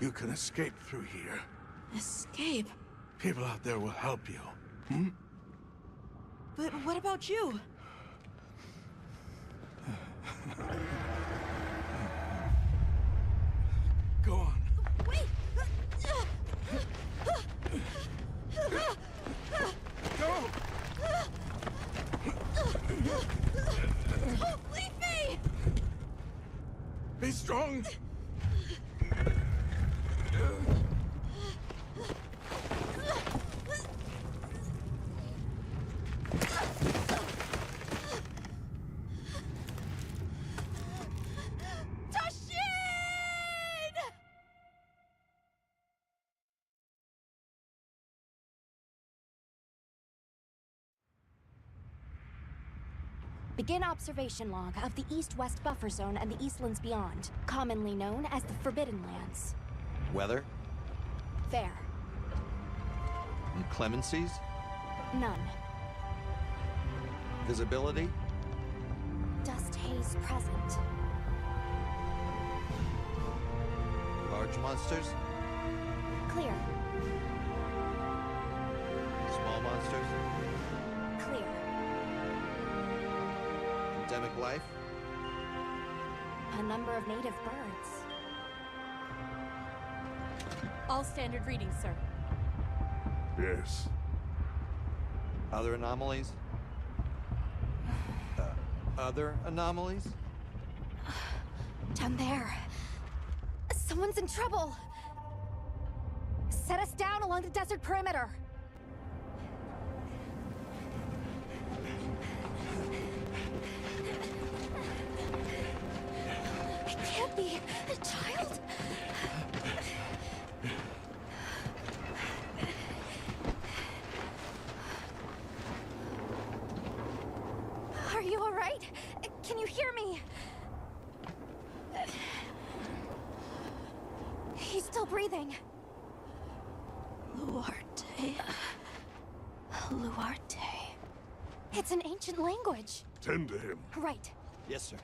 You can escape through here. Escape? People out there will help you. But what about you? Go on. Wait! Go! Don't leave me! Be strong! Begin observation log of the East-West buffer zone and the Eastlands beyond, commonly known as the Forbidden Lands. Weather? Fair. Inclemencies? None. Visibility? Dust haze present. Large monsters? Clear. Small monsters? Clear. Endemic life? A number of native birds. All standard readings, sir. Yes. Other anomalies? Other anomalies? Down there. Someone's in trouble. Set us down along the desert perimeter. It can't be a child. Are you all right? Can you hear me? He's still breathing. Luarte. Luarte. It's an ancient language. Tend to him. Right. Yes, sir.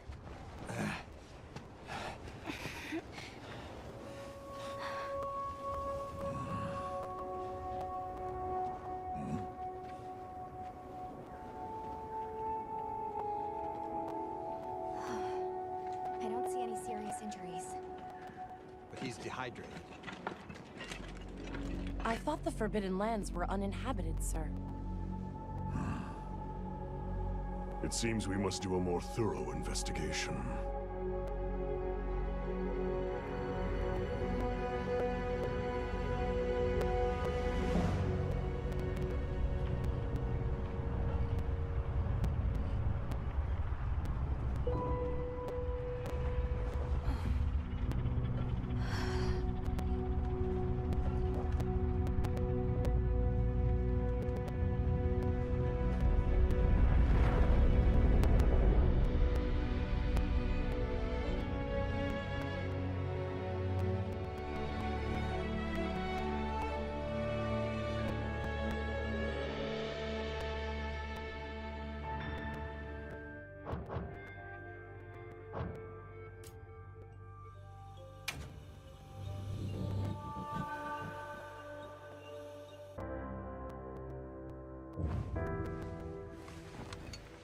I don't see any serious injuries. But he's dehydrated. I thought the Forbidden Lands were uninhabited, sir. It seems we must do a more thorough investigation.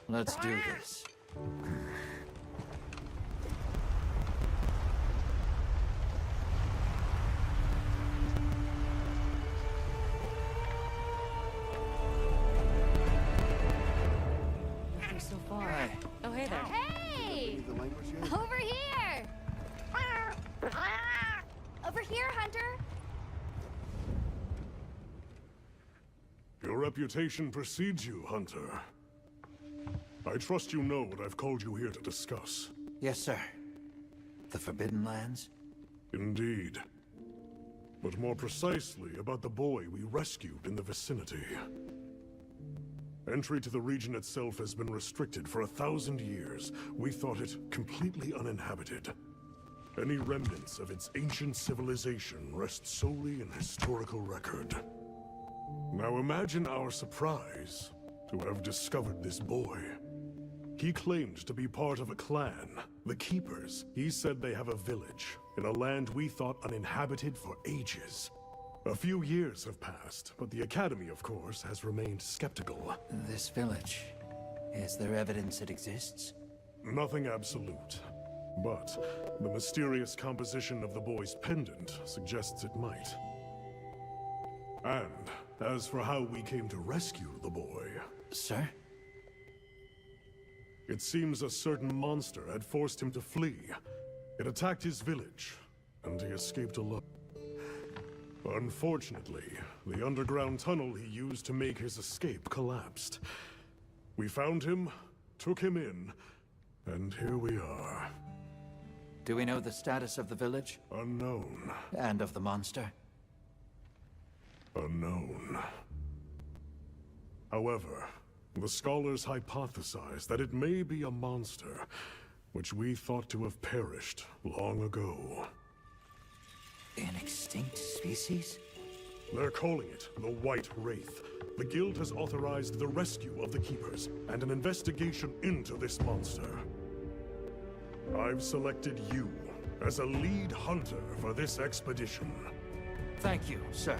Let's do this. So far. Hi. Oh, hey there. Hey! Over here! Over here, Hunter! Your reputation precedes you, Hunter. I trust you know what I've called you here to discuss. Yes, sir. The Forbidden Lands? Indeed. But more precisely about the boy we rescued in the vicinity. Entry to the region itself has been restricted for 1,000 years. We thought it completely uninhabited. Any remnants of its ancient civilization rest solely in historical record. Now imagine our surprise to have discovered this boy. He claimed to be part of a clan, the Keepers. He said they have a village in a land we thought uninhabited for ages. A few years have passed, but the Academy, of course, has remained skeptical. This village. Is there evidence it exists? Nothing absolute. But the mysterious composition of the boy's pendant suggests it might. And as for how we came to rescue the boy, Sir? it seems a certain monster had forced him to flee. It attacked his village, and he escaped alone. Unfortunately, the underground tunnel he used to make his escape collapsed. We found him, took him in, and here we are. Do we know the status of the village? Unknown. And of the monster? Unknown. However, the scholars hypothesize that it may be a monster, which we thought to have perished long ago. An extinct species? They're calling it the White Wraith. The Guild has authorized the rescue of the Keepers and an investigation into this monster. I've selected you as a lead hunter for this expedition. Thank you, sir.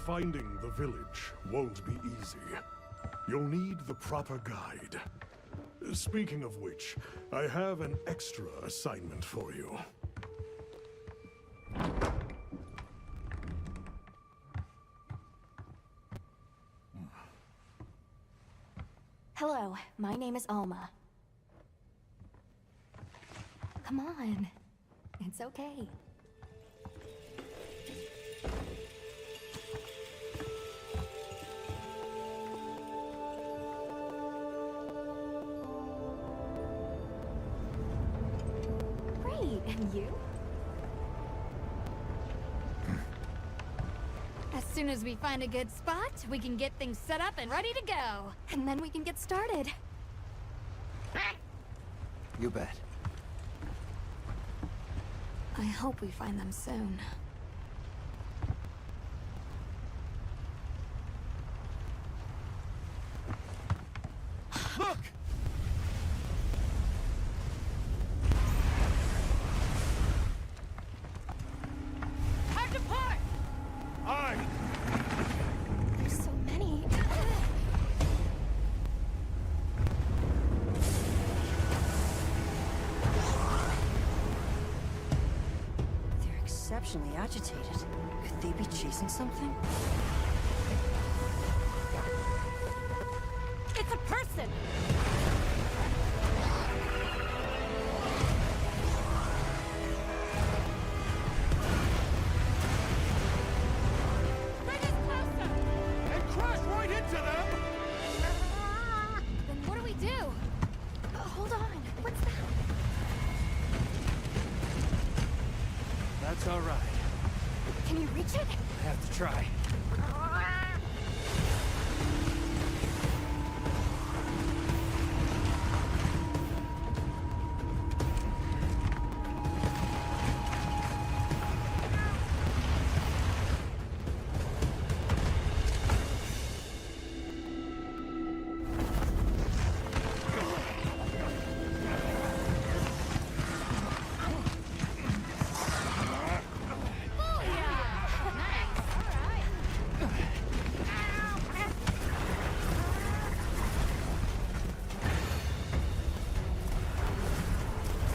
Finding the village won't be easy. You'll need the proper guide. Speaking of which, I have an extra assignment for you. Hello, my name is Alma. Come on. It's okay. Great, and you? As soon as we find a good spot, we can get things set up and ready to go. And then we can get started. You bet. I hope we find them soon. Look! Time to part! Aye! There's so many. They're exceptionally agitated. Could they be chasing something? It's a person! Bring us closer! And crash right into them! Then what do we do? Hold on. What's that? That's all right. Can you reach it? I have to try.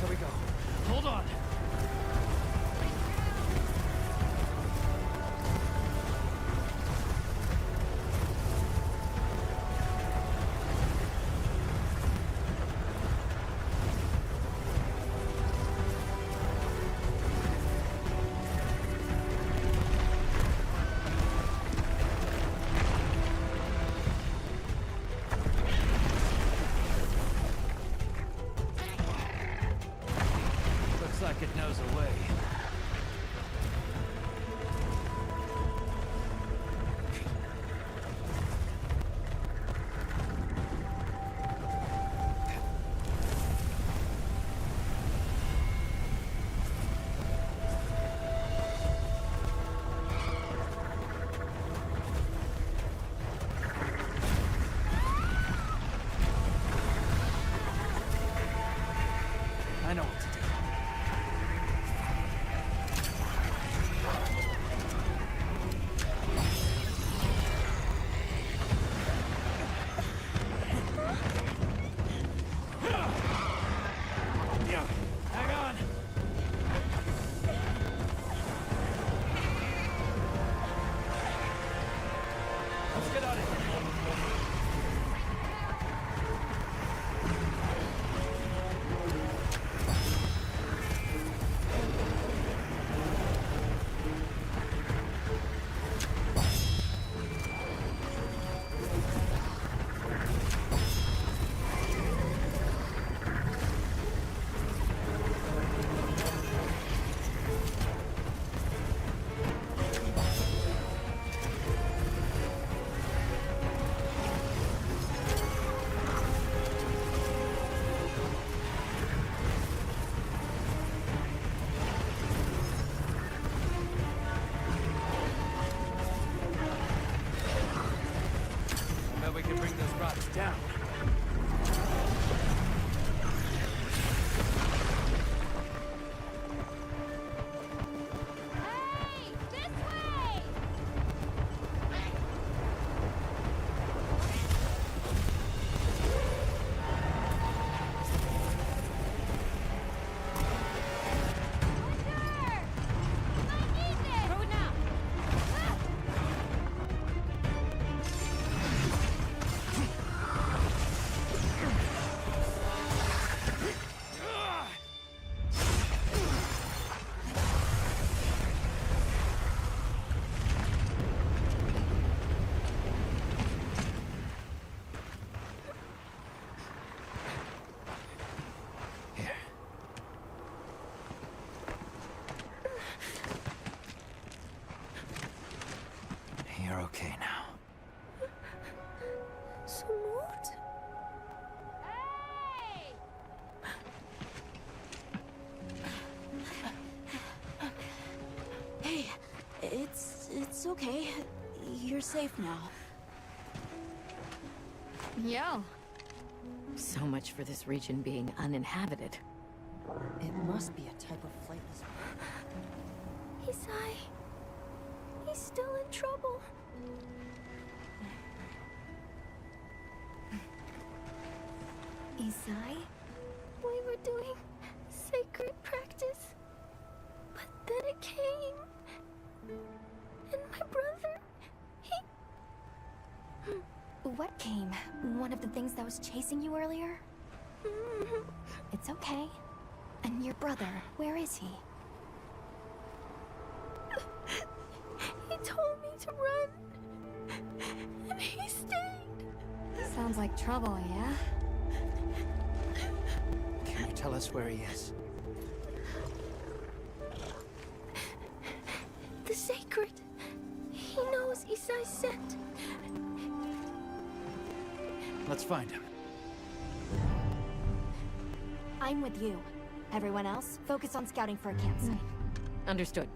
Here we go. Hold on. Looks like it knows a way. I know what to do. safe now. Yo. So much for this region being uninhabited. It must be a type of flightless. Isai. He's still in trouble. Isai? We were doing sacred practice. But then it came. And my brother, he... What came? One of the things that was chasing you earlier? It's okay. And your brother, where is he? He told me to run. And he stayed. Sounds like trouble, yeah? Can you tell us where he is? The sacred. He knows Isai sent. Let's find him. I'm with you. Everyone else, focus on scouting for a campsite. Understood.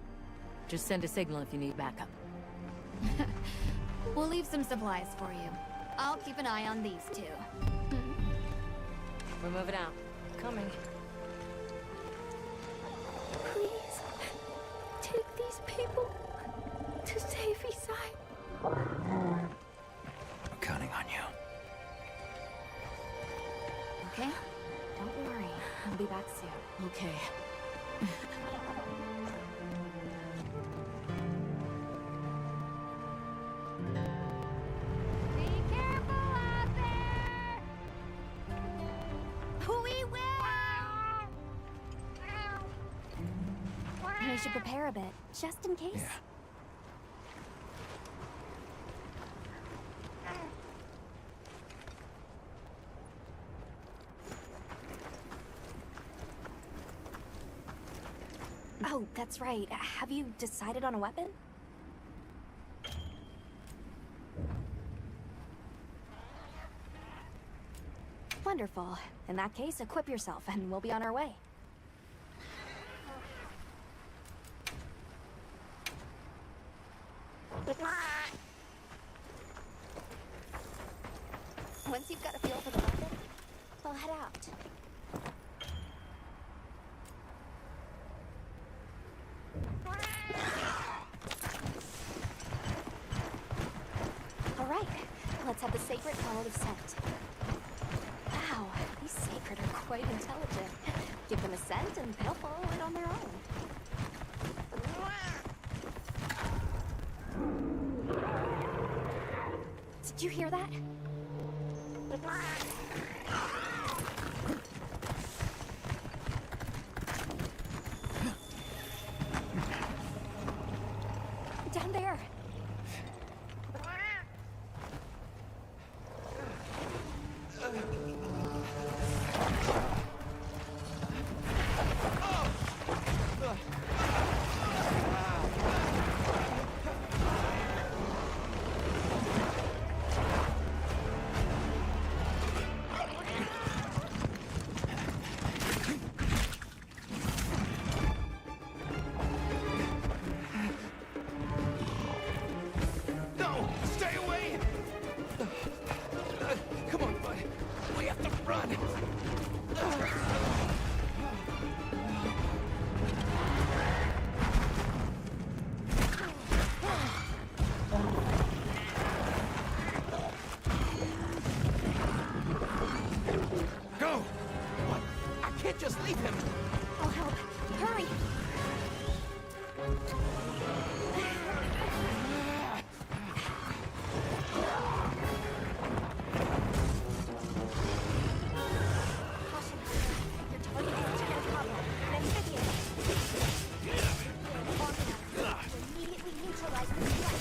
Just send a signal if you need backup. We'll leave some supplies for you. I'll keep an eye on these two. We're moving out. Coming. Please, take these people to save Isai. I'm counting on you. Okay? Don't worry. I'll be back soon. Okay. Be careful out there! We will! We should prepare a bit, just in case. Yeah. Oh, that's right. Have you decided on a weapon? Wonderful. In that case, equip yourself and we'll be on our way. Once you've got a feel for the weapon, we'll head out. All right, let's have the sacred follow the scent. Wow, these sacred are quite intelligent. Give them a scent and they'll follow it on their own. Did you hear that? Down there. No! Stay away! Come on, bud. We have to run. Go! What? I can't just leave him. I'll help. Hurry! Caution. Your target is chicken combo, an amphibian. Long enough to immediately neutralize the threat.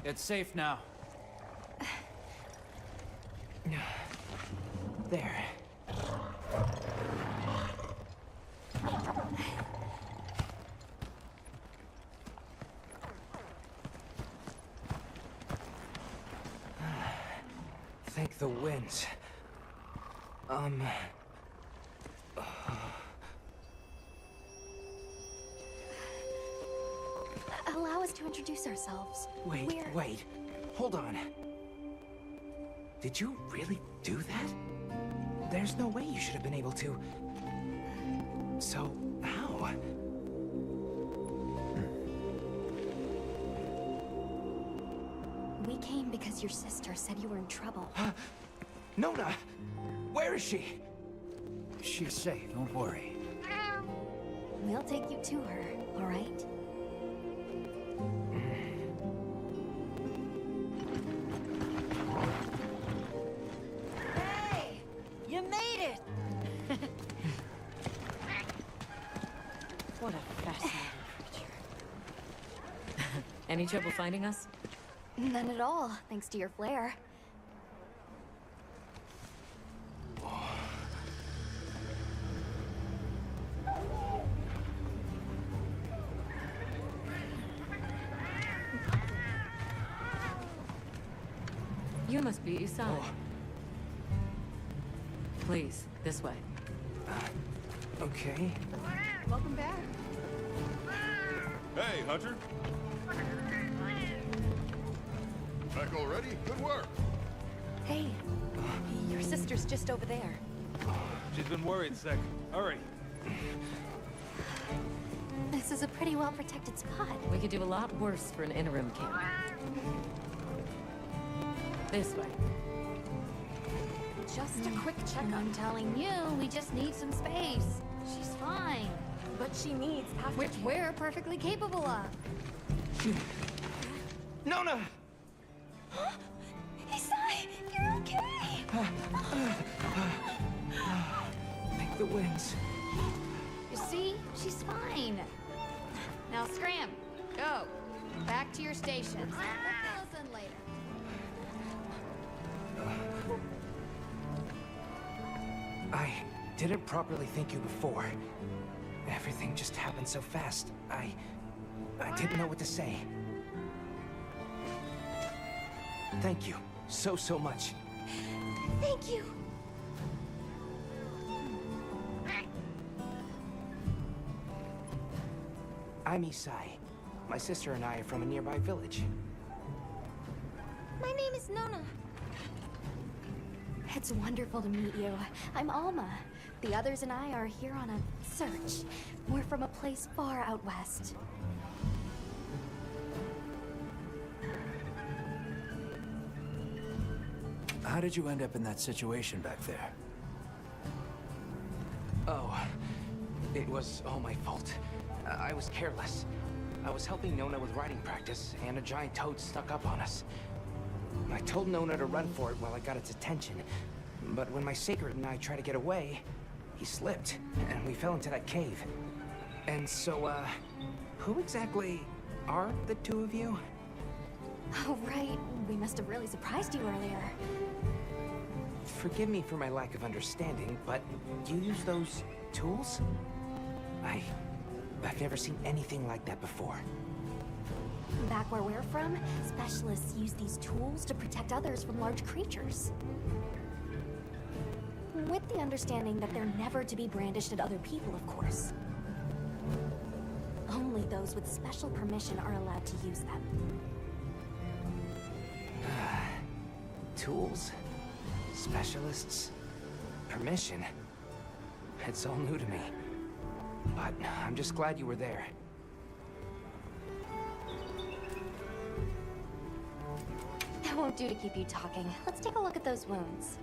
It's safe now. There. Thank the winds. Allow us to introduce ourselves. Wait. Hold on. Did you really do that? There's no way you should have been able to. So, how? We came because your sister said you were in trouble. Nona! Where is she? She's safe, don't worry. We'll take you to her, all right? Hey! You made it! Any trouble finding us? None at all, thanks to your flair. You must be Isai. Please, this way. Okay. Welcome back. Hey, Hunter. Back already? Good work. Hey, your sister's just over there. She's been worried, Sec. Hurry. This is a pretty well-protected spot. We could do a lot worse for an interim king. This way. Just a quick checkup. I'm telling you, we just need some space. She's fine. But she needs Which we're perfectly capable of. Nona! Isai, you're okay! Thank the winds. You see? She's fine. Now scram. Go. Back to your stations. We'll fill us in later. I didn't properly thank you before. Everything just happened so fast. I didn't know what to say. Thank you so much. Thank you! I'm Isai. My sister and I are from a nearby village. My name is Nona. It's wonderful to meet you. I'm Alma. The others and I are here on a search. We're from a place far out west. How did you end up in that situation back there? Oh, it was all my fault. I was careless. I was helping Nona with riding practice, and a giant toad snuck up on us. I told Nona to run for it while I got its attention, but when my sacred and I tried to get away, he slipped, and we fell into that cave. And so, who exactly are the two of you? Oh, right. We must have really surprised you earlier. Forgive me for my lack of understanding, but you use those tools? I've never seen anything like that before. Back where we're from, specialists use these tools to protect others from large creatures. With the understanding that they're never to be brandished at other people, of course. Only those with special permission are allowed to use them. Tools? Specialists? Permission? It's all new to me. But I'm just glad you were there. That won't do to keep you talking. Let's take a look at those wounds.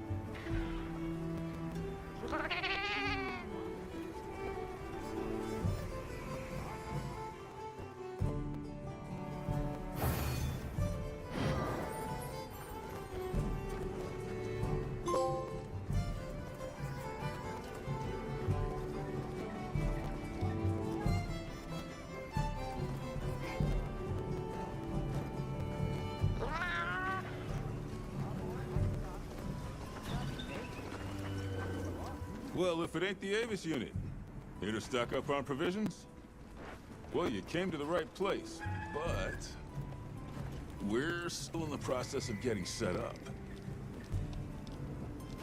Well, if it ain't the Avis unit, here to stock up on provisions? Well, you came to the right place, but we're still in the process of getting set up.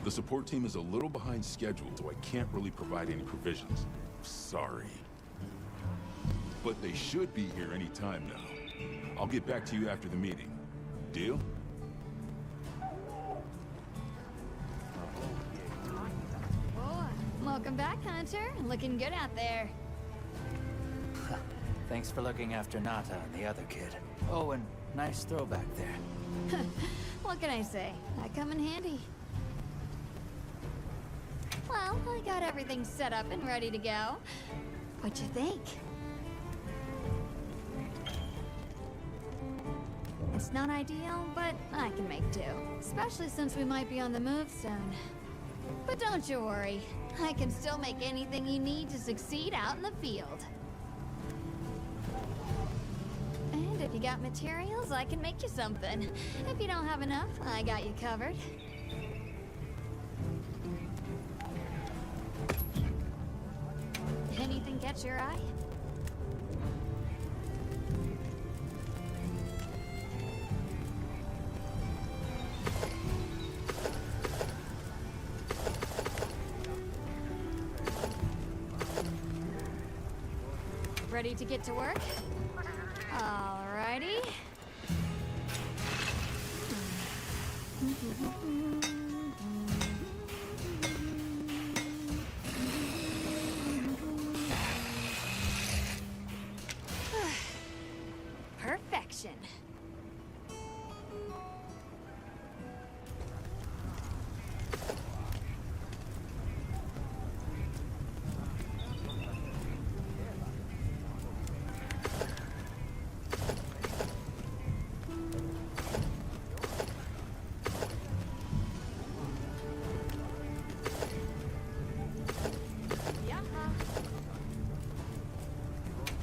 The support team is a little behind schedule, so I can't really provide any provisions. Sorry. But they should be here any time now. I'll get back to you after the meeting. Deal? Welcome back, Hunter. Looking good out there. Thanks for looking after Nata and the other kid. Oh, and nice throwback there. What can I say? I come in handy. Well, I got everything set up and ready to go. What you think? It's not ideal, but I can make do. Especially since we might be on the move soon. But don't you worry. I can still make anything you need to succeed out in the field. And If you got materials, I can make you something. If you don't have enough, I got you covered. Anything catch your eye? Ready to get to work? Alrighty. Perfection.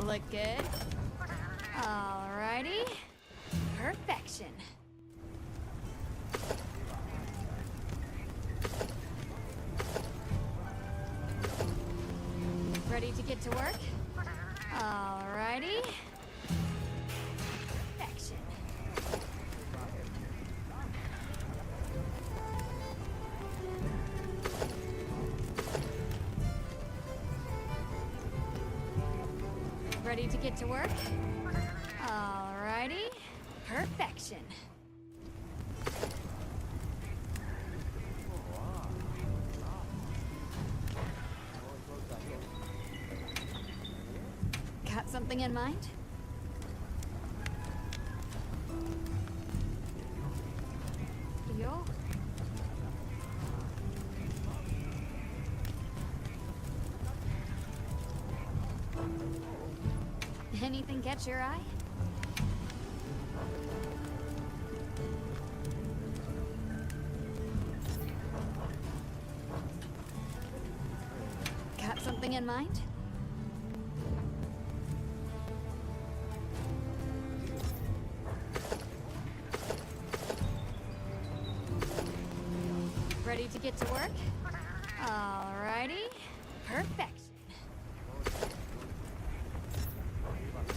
Look good. Alrighty. Perfection. Ready to get to work? Alrighty. Perfection. Ready to get to work? Alrighty. Perfection. Got something in mind? Yo. Anything catch your eye? Got something in mind? Ready to get to work? Alrighty. Perfection.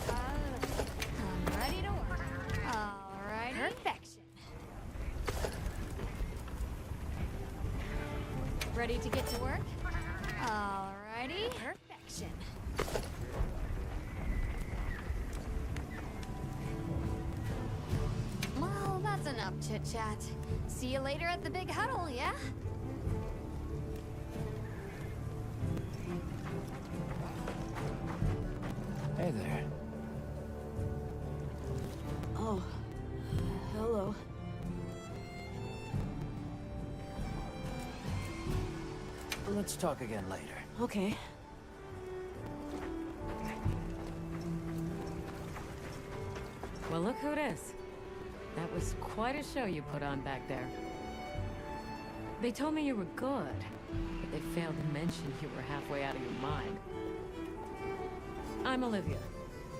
I'm ready to work. Alrighty. Perfection. Ready to get to work? Alrighty. Perfection. Well, that's enough chit-chat. See you later at the big huddle, yeah? Hey there. Oh, hello. Let's talk again later. Okay. Well, look who it is. That was quite a show you put on back there. They told me you were good, but they failed to mention you were halfway out of your mind. I'm Olivia.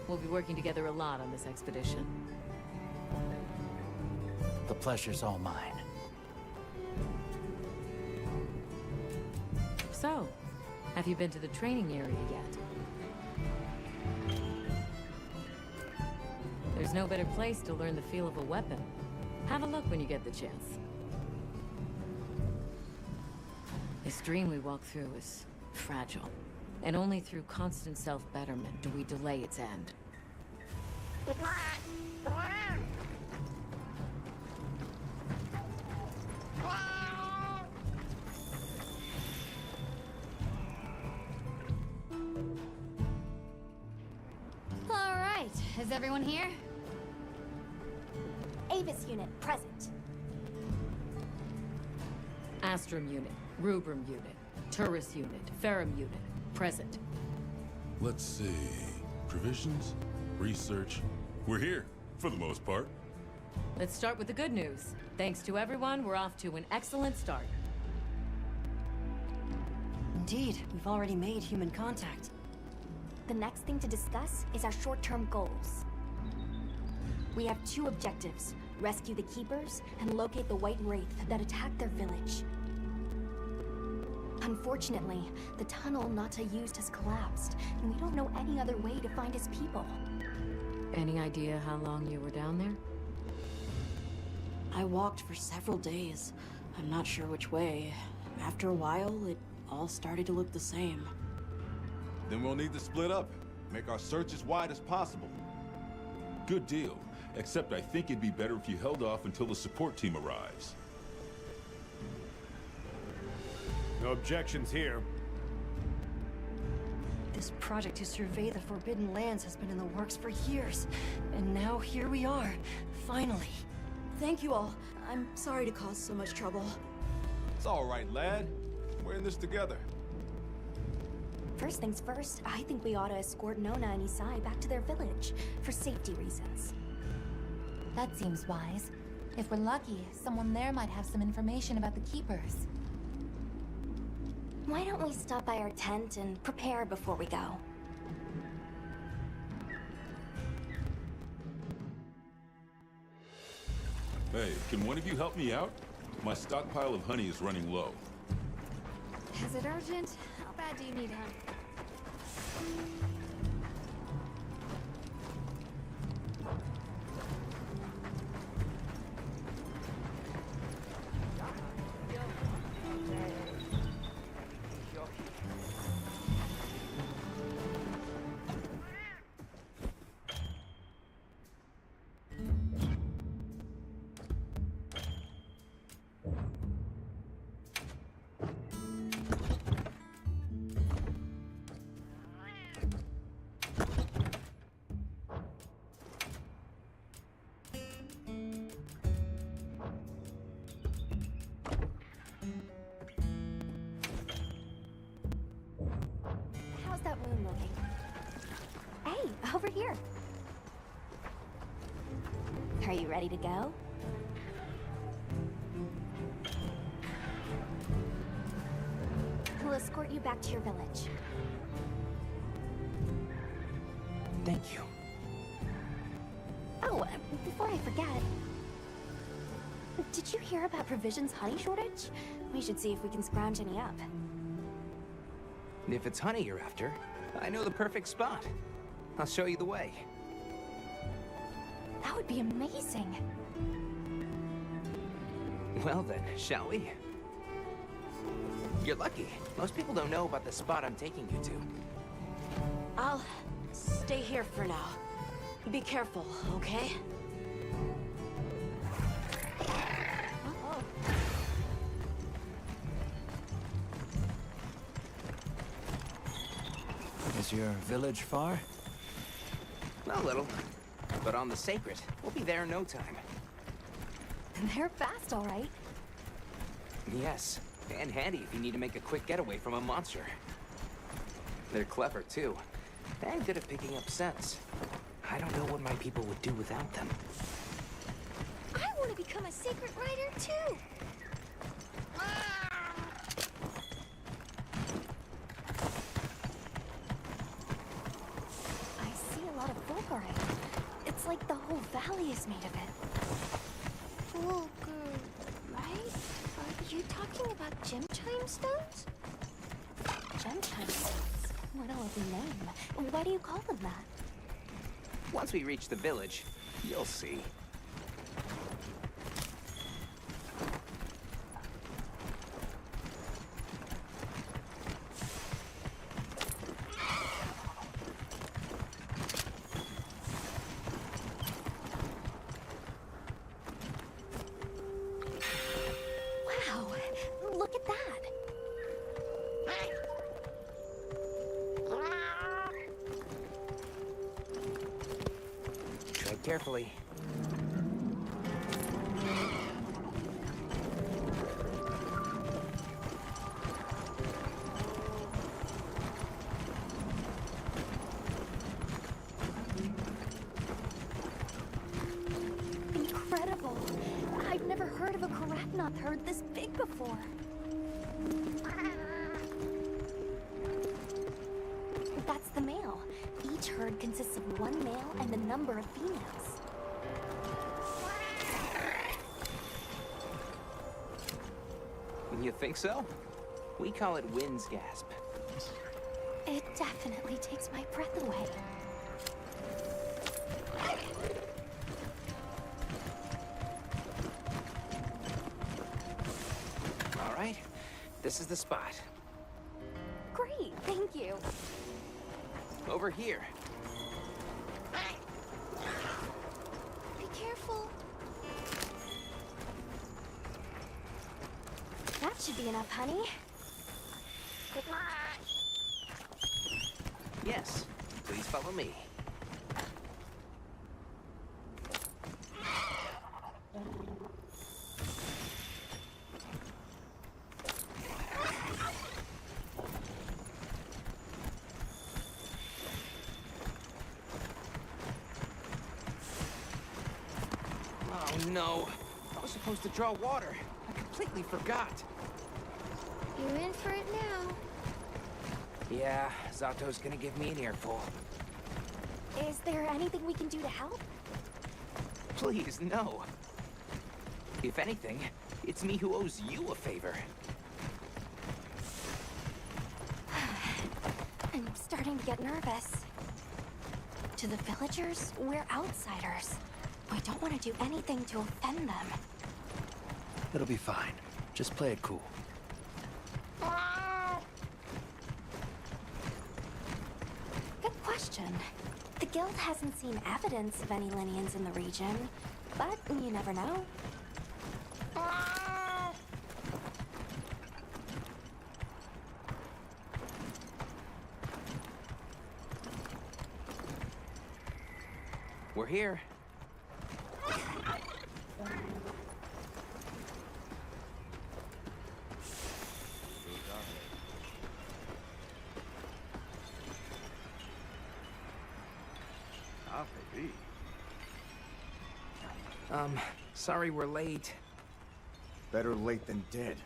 We'll be working together a lot on this expedition. The pleasure's all mine. So, have you been to the training area yet? There's no better place to learn the feel of a weapon. Have a look when you get the chance. This dream we walk through is fragile, and only through constant self-betterment do we delay its end. All right, is everyone here? Avis unit, present. Astrum unit, Rubrum unit, Turris unit, Ferrum unit, present. Let's see. Provisions? Research? We're here, for the most part. Let's start with the good news. Thanks to everyone, we're off to an excellent start. Indeed, we've already made human contact. The next thing to discuss is our short-term goals. We have two objectives. Rescue the Keepers and locate the White Wraith that attacked their village. Unfortunately, the tunnel Nata used has collapsed, and we don't know any other way to find his people. Any idea how long you were down there? I walked for several days. I'm not sure which way. After a while, it all started to look the same. Then we'll need to split up. Make our search as wide as possible. Good deal. Except I think it'd be better if you held off until the support team arrives. No objections here. This project to survey the Forbidden Lands has been in the works for years. And now here we are, finally. Thank you all. I'm sorry to cause so much trouble. It's all right, lad. We're in this together. First things first, I think we ought to escort Nona and Isai back to their village, for safety reasons. That seems wise. If we're lucky, someone there might have some information about the Keepers. Why don't we stop by our tent and prepare before we go? Hey, can one of you help me out? My stockpile of honey is running low. Is it urgent? How bad do you need honey? How's that wound looking? Hey, over here. Are you ready to go? We'll escort you back to your village. Thank you. Oh, before I forget, did you hear about Provision's honey shortage? We should see if we can scrounge any up. If it's honey you're after, I know the perfect spot. I'll show you the way. That would be amazing. Well then, shall we? You're lucky. Most people don't know about the spot I'm taking you to. I'll stay here for now. Be careful, okay? Is your village far? A little. But on the Sacred, we'll be there in no time. They're fast, all right. Yes, and handy if you need to make a quick getaway from a monster. They're clever, too, and good at picking up scents. I don't know what my people would do without them. I want to become a secret writer too! I see a lot of fulgurite. It's like the whole valley is made of it. Fulgur, right? Are you talking about gem chime stones? Gem chime stones. What a lovely name. Why do you call them that? Once we reach the village, you'll see. Wow, look at that. Tread carefully. Incredible. I've never heard of a Karaknoth herd this big before. That's the male. Each herd consists of one male and a number of females. You think so? We call it wind's gasp. It definitely takes my breath away. All right, this is the spot. Great, thank you. Over here. Be careful. That should be enough, honey. Yes, please follow me. Oh no, I was supposed to draw water. I completely forgot. You're in for it now. Yeah, Zato's gonna give me an earful. Is there anything we can do to help? Please, no. If anything, it's me who owes you a favor. I'm starting to get nervous. To the villagers, we're outsiders. We don't want to do anything to offend them. It'll be fine. Just play it cool. Good question. The guild hasn't seen evidence of any Linians in the region, but you never know. We're here. Sorry we're late. Better late than dead.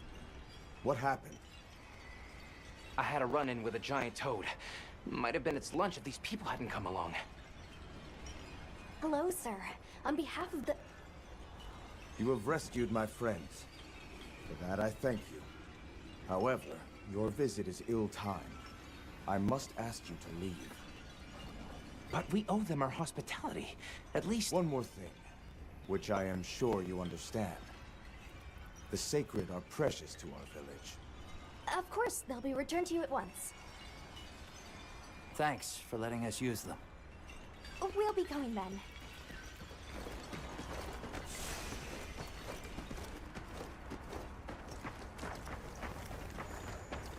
What happened? I had a run-in with a giant toad. Might have been its lunch if these people hadn't come along. Hello, sir. On behalf of the... You have rescued my friends. For that I thank you. However, your visit is ill-timed. I must ask you to leave. But we owe them our hospitality. At least... One more thing, which I am sure you understand. The sacred are precious to our village. Of course, they'll be returned to you at once. Thanks for letting us use them. We'll be going then.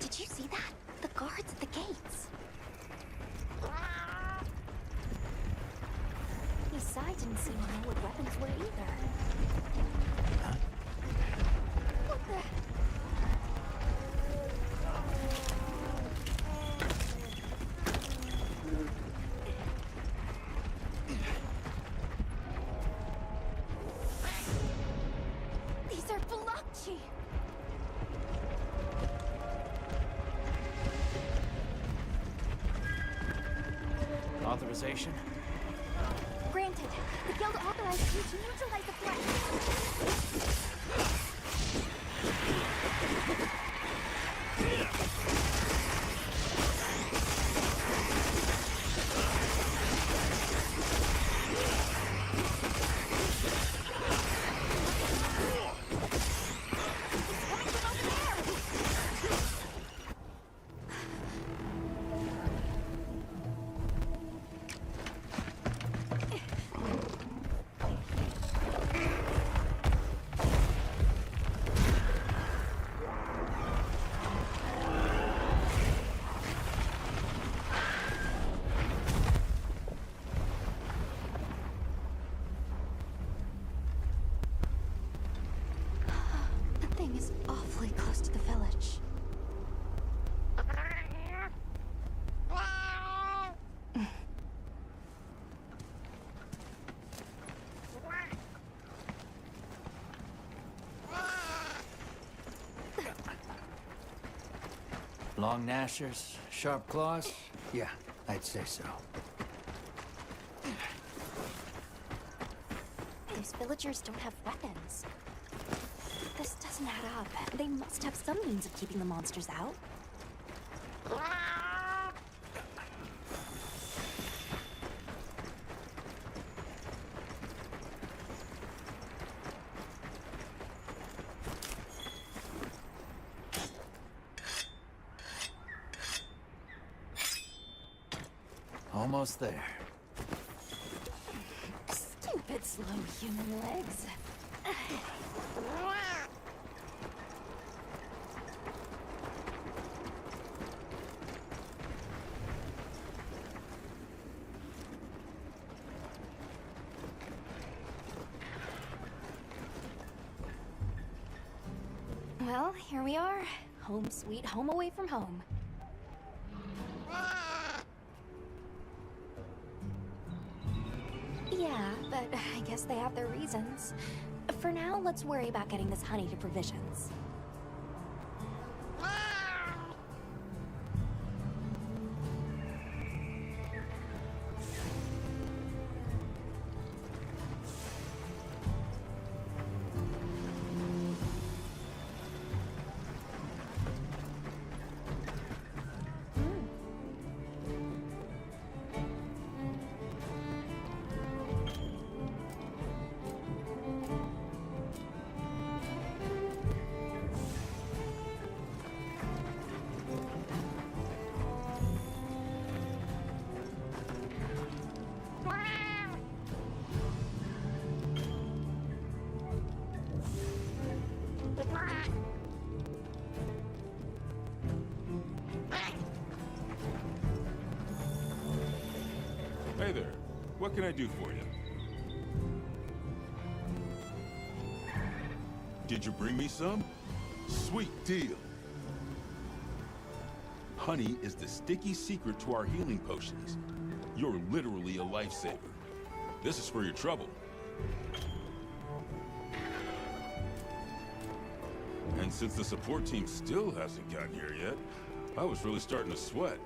Did you see that? The guards at the gates. Besides, didn't seem to know what weapons were either. Huh? What the... These are Balachi! Authorization? Granted, the guild authorized you to neutralize the threat. Is awfully close to the village. Long gnashers, sharp claws? Yeah, I'd say so. These villagers don't have weapons. This doesn't add up. They must have some means of keeping the monsters out. Almost there. Stupid slow human legs. Well, here we are. Home sweet home away from home. Yeah, but I guess they have their reasons. For now, let's worry about getting this honey to provisions. Hey there. What can I do for you? Did you bring me some? Sweet deal. Honey is the sticky secret to our healing potions. You're literally a lifesaver. This is for your trouble. And since the support team still hasn't gotten here yet, I was really starting to sweat.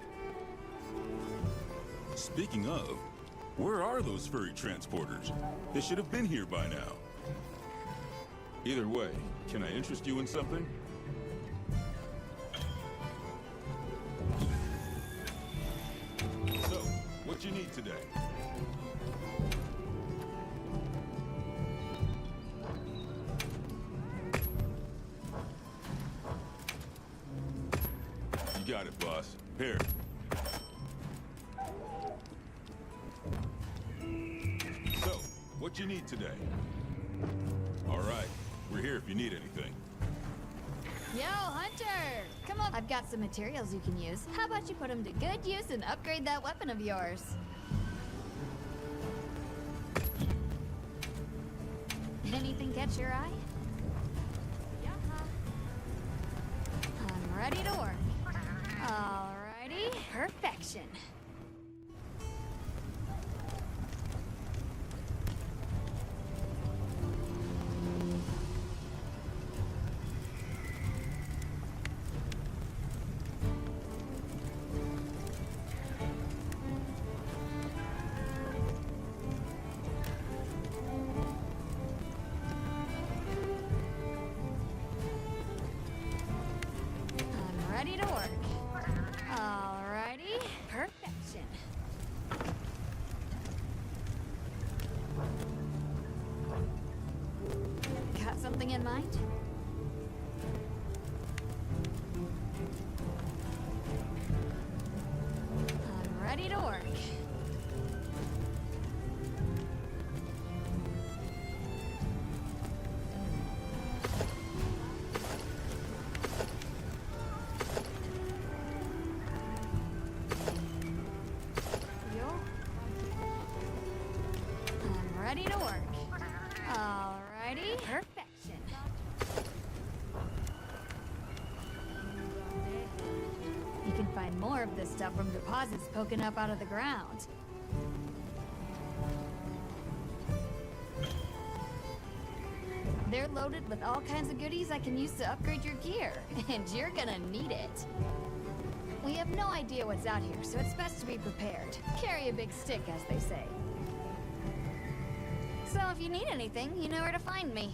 Speaking of, where are those furry transporters? They should have been here by now. Either way, can I interest you in something? So, what you need today? You got it, boss. Here. So, what you need today? All right, we're here if you need anything. Yo, Hunter! Come on, I've got some materials you can use. How about you put them to good use and upgrade that weapon of yours? Anything catch your eye? Yeah. I'm ready to work. Alrighty, perfection. Ready to work. Alrighty, perfection. Got something in mind? I'm ready to work. Ready to work. Alrighty, perfection. You can find more of this stuff from deposits poking up out of the ground. They're loaded with all kinds of goodies I can use to upgrade your gear, and you're gonna need it. We have no idea what's out here, so it's best to be prepared. Carry a big stick, as they say. So if you need anything, you know where to find me.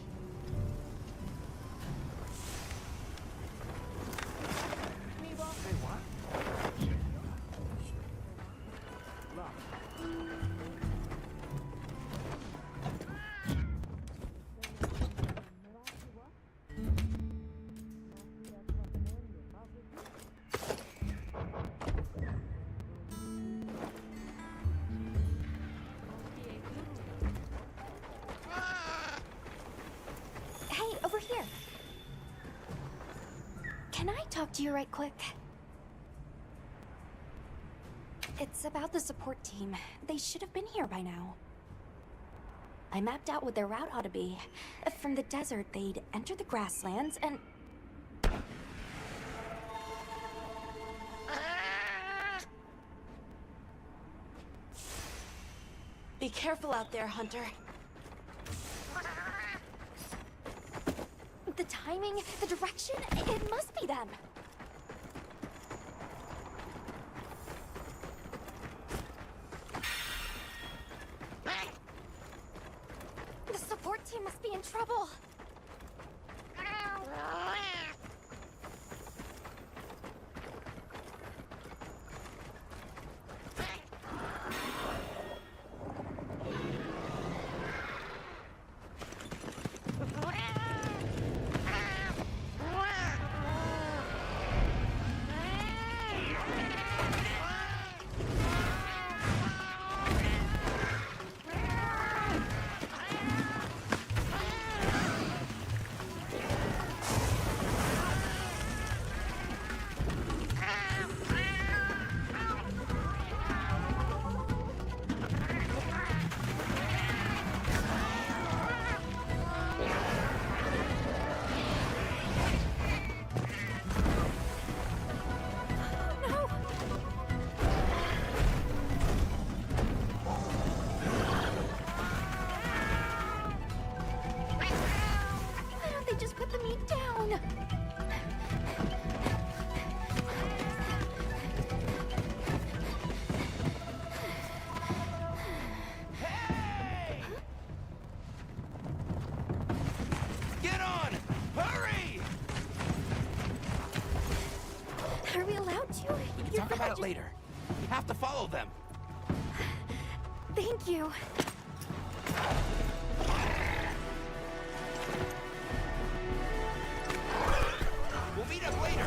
I talk to you right quick? It's about the support team. They should have been here by now. I mapped out what their route ought to be. From the desert, they'd enter the grasslands and... Be careful out there, Hunter. The timing, the direction, it must be them. The support team must be in trouble. Talk about it later. You have to follow them. Thank you. We'll meet up later.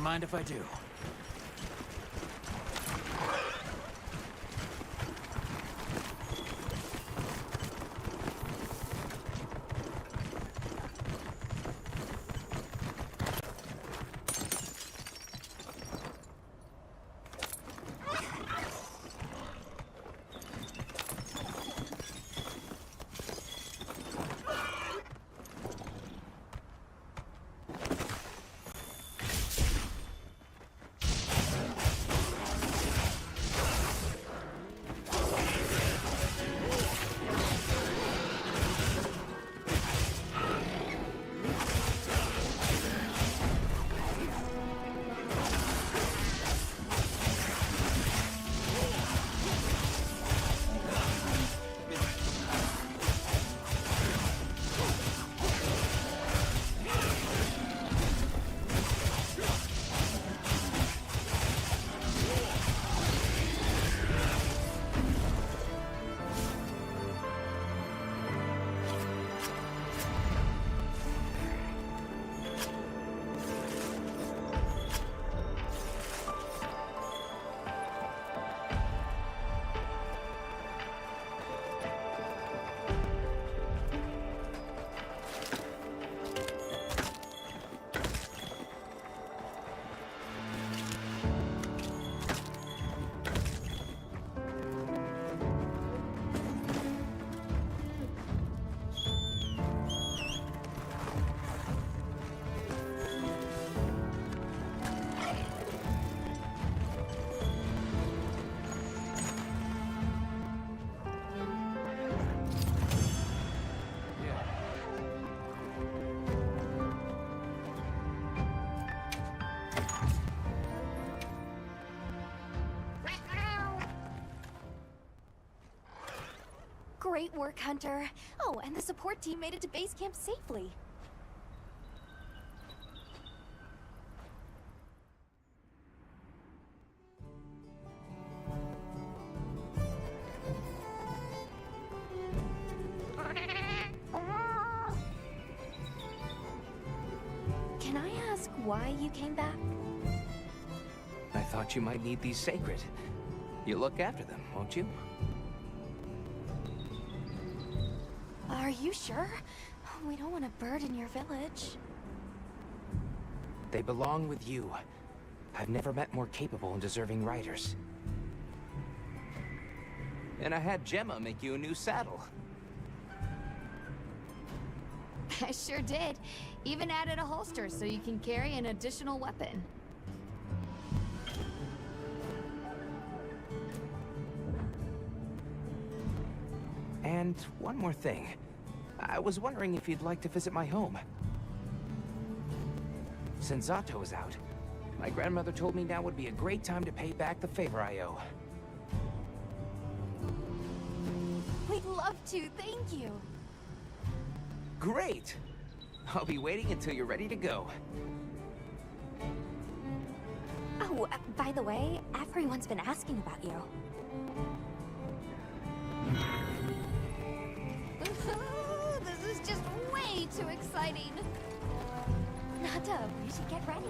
Won't mind if I do. Great work, Hunter. Oh, and the support team made it to base camp safely. Can I ask why you came back? I thought you might need these sacred. You look after them, won't you? Are you sure? We don't want to burden your village. They belong with you. I've never met more capable and deserving riders. And I had Gemma make you a new saddle. I sure did. Even added a holster so you can carry an additional weapon. And one more thing. I was wondering if you'd like to visit my home. Since Zato is out, my grandmother told me now would be a great time to pay back the favor I owe. We'd love to, thank you. Great! I'll be waiting until you're ready to go. Oh, by the way, everyone's been asking about you. This is just way too exciting. Nata, we should get ready.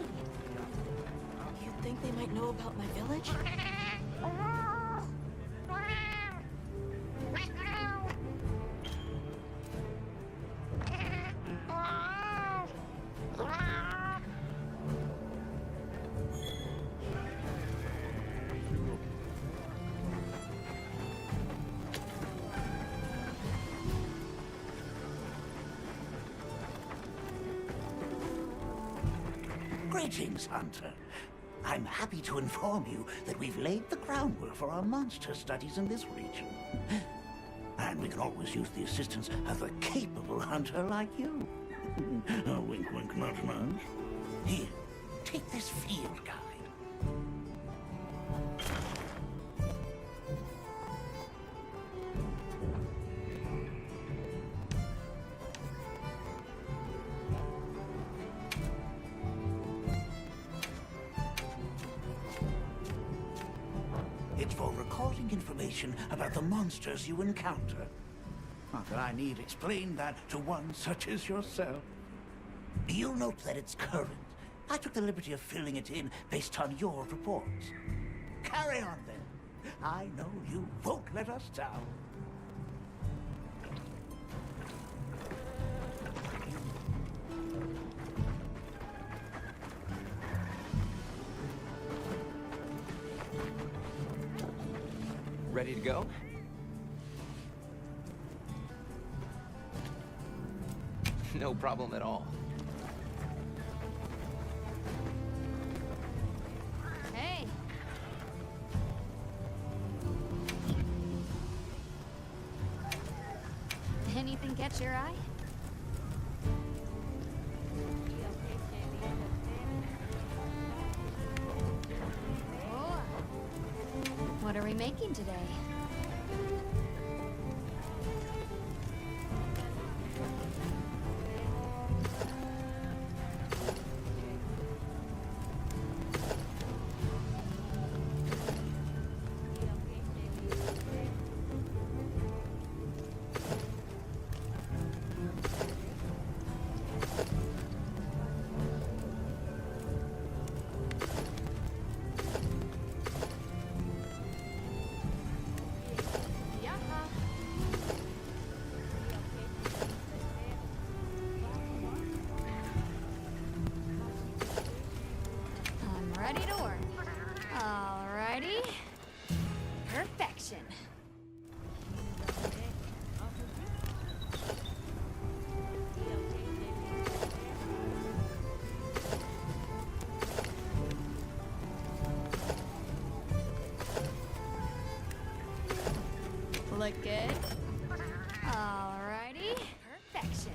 You think they might know about my village? Greetings, Hunter. I'm happy to inform you that we've laid the groundwork for our monster studies in this region. And we can always use the assistance of a capable hunter like you. Wink, wink, nudge, nudge. Here, take this field guide. It's for recording information about the monsters you encounter. Not that I need explain that to one such as yourself. You'll note that it's current, I took the liberty of filling it in based on your reports. Carry on, then. I know you won't let us down. Ready to go? No problem at all. Hey. Anything catch your eye? Oh. What are we making today? Ready to work. Alrighty. Perfection. Look good. Alrighty. Perfection.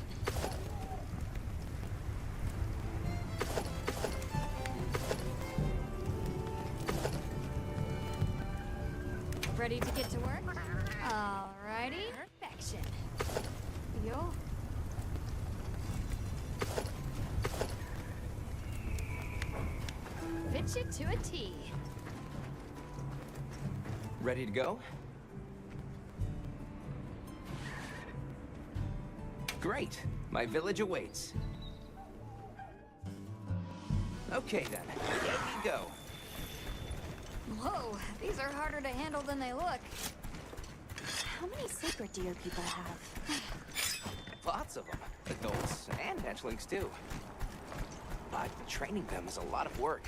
Ready to get to work? Alrighty. Perfection. Yo. Fit you to a T. Ready to go? Great. My village awaits. Okay then. Here we go. Whoa, these are harder to handle than they look. How many sacred deer people have? Lots of them. Adults and hatchlings too. But training them is a lot of work.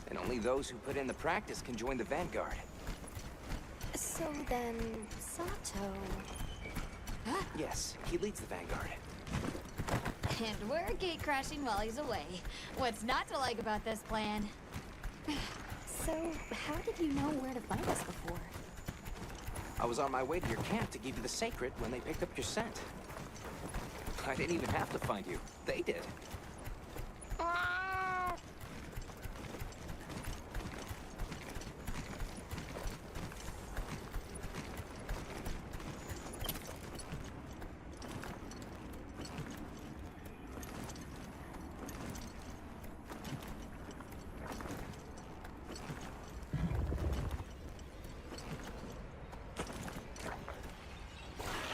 And only those who put in the practice can join the Vanguard. So then, Sato... Yes, he leads the Vanguard. And we're gate crashing while he's away. What's not to like about this plan? So, how did you know where to find us before? I was on my way to your camp to give you the sacred when they picked up your scent. I didn't even have to find you. They did.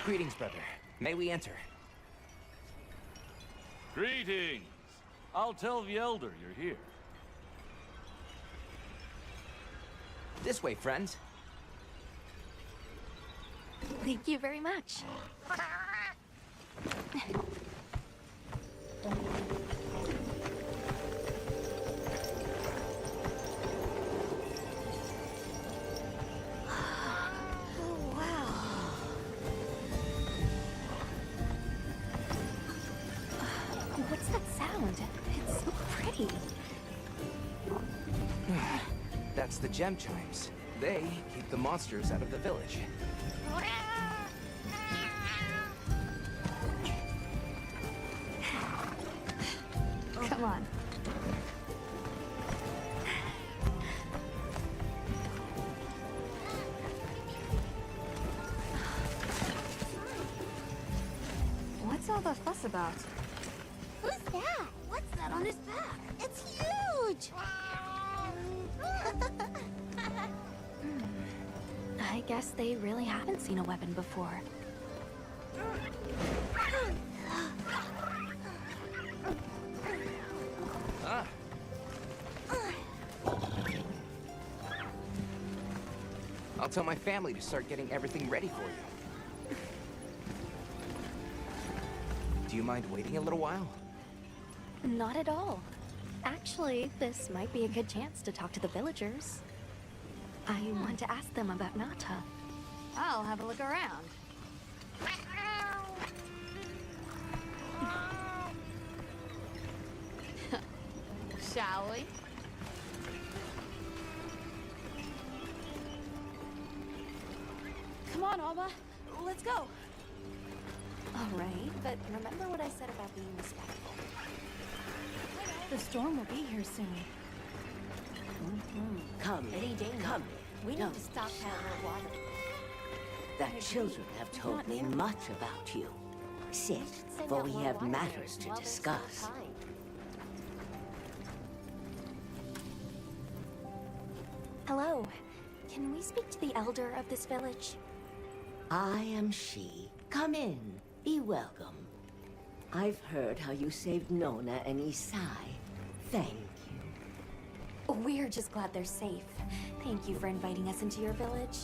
Greetings, brother. May we enter? Greetings. I'll tell the Elder you're here. This way, friends. Thank you very much. What's that sound? It's so pretty. That's the gem chimes. They keep the monsters out of the village. Come on. What's all the fuss about? Who's that? What's that on his back? It's huge! I guess they really haven't seen a weapon before. Ah, tell my family to start getting everything ready for you. Do you mind waiting a little while? Not at all. Actually, this might be a good chance to talk to the villagers. I want to ask them about Nata. I'll have a look around. Shall we? Come on, Alma. Let's go. All right, but remember what I said about being respectful. The storm will be here soon. Come, come. We Don't need to stop our water. The children have told me much about you. Sit, for we have matters to discuss. Hello. Can we speak to the elder of this village? I am she. Come in. Be welcome. I've heard how you saved Nona and Isai. Thank you. We're just glad they're safe. Thank you for inviting us into your village.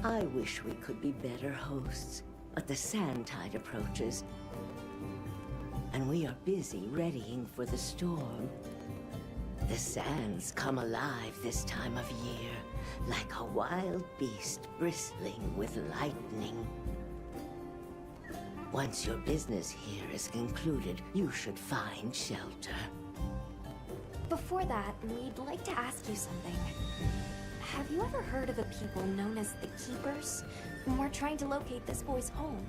I wish we could be better hosts, but the sand tide approaches, and we are busy readying for the storm. The sands come alive this time of year, like a wild beast bristling with lightning. Once your business here is concluded, you should find shelter. Before that, we'd like to ask you something. Have you ever heard of a people known as the Keepers? We're trying to locate this boy's home.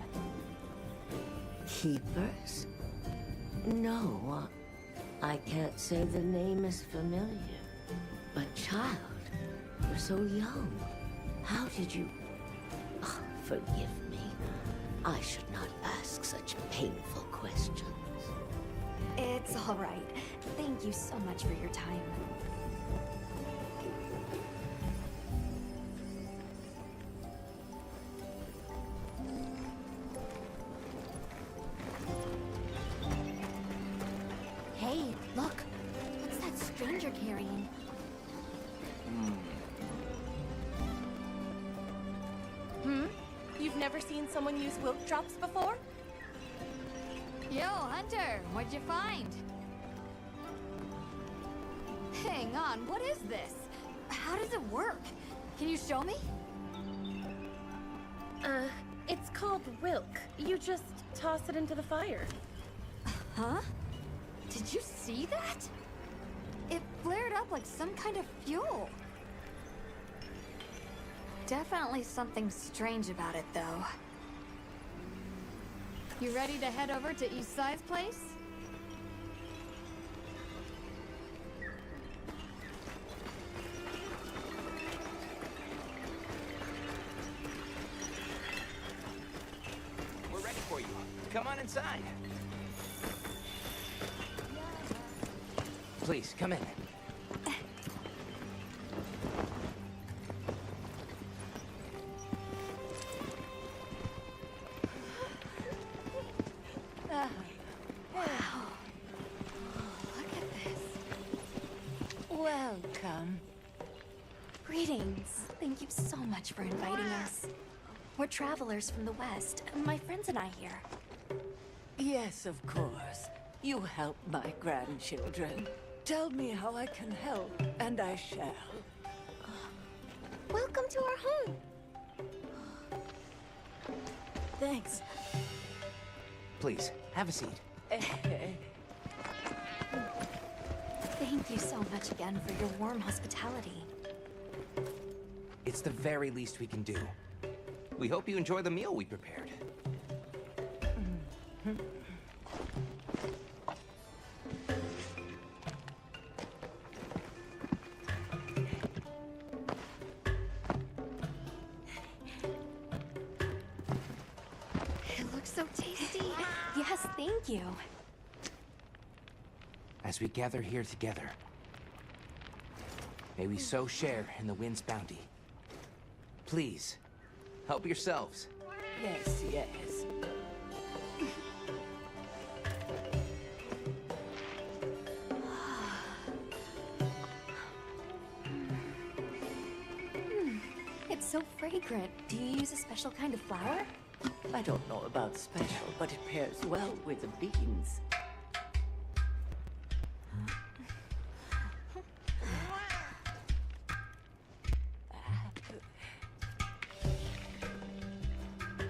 Keepers? No, I can't say the name is familiar. But child, you're so young. How did you... Oh, forgive me. I should not ask such painful questions. It's all right. Thank you so much for your time. Hey, look. What's that stranger carrying? You've never seen someone use wilk drops before? Yo, Hunter, what'd you find? Hang on, what is this? How does it work? Can you show me? It's called wilk. You just toss it into the fire. Huh? Did you see that? It flared up like some kind of fuel. Definitely something strange about it, though. You ready to head over to Isai's place? We're ready for you. Come on inside. Please, come in. Welcome. Greetings. Thank you so much for inviting us. We're travelers from the West, my friends and I here. Yes, of course. You help my grandchildren. Tell me how I can help, and I shall. Welcome to our home. Thanks. Please, have a seat. Thank you so much again for your warm hospitality. It's the very least we can do. We hope you enjoy the meal we prepared. It looks so tasty. Yes, thank you. As we gather here together, may we so share in the wind's bounty. Please, help yourselves. Yes, yes. It's so fragrant. Do you use a special kind of flower? I don't know about special, but it pairs well with the beans.